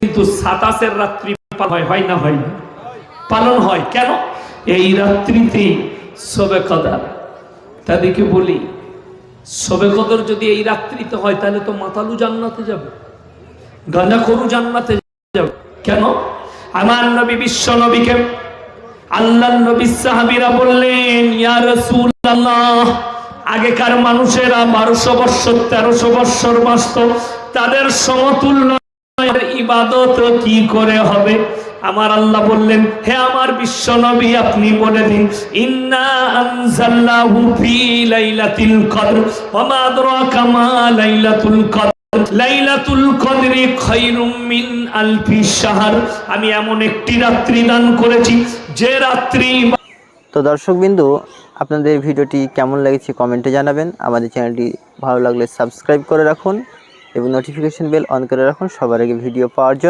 কিন্তু 27 রাত্রি হয় না হয় না পালন হয় কেন? এই রাত্রিতে শবে কদর। তাদেরকে বলি শবে কদর যদি এই রাত্রিতে হয় তাহলে তো মাতালু জান্নাতে যাবে, গাঁজাখোরু জান্নাতে যাবে। কেন? আমার নবী বিশ্ব নবীকে আল্লাহর নবী সাহাবীরা বললেন, ইয়া রাসূলুল্লাহ, আগেকার মানুষেরা 1200 বছর 1300 বছর বাঁচত, তাদের সমতুল্য ইবাদত কি করে হবে? আমার আল্লাহ বললেন, হে আমার বিশ্ব নবী আপনি বলে দিন, ইন্না আনজালনাহু ফি লাইলাতিল কদর ওয়া মা আদরাকা মা লাইলাতুল কদর লাইলাতুল কদরি খায়রুম মিন আলফি শাহর। আমি এমন একটি রাত্রি দান করেছি যে রাত্রি। তো দর্শকবিন্দু, আপনাদের ভিডিওটি কেমন লেগেছে কমেন্টে জানাবেন। আমাদের চ্যানেলটি ভালো লাগলে সাবস্ক্রাইব করে রাখুন এবং নোটিফিকেশন বেল অন করে রাখুন সবার আগে ভিডিও পাওয়ার জন্য।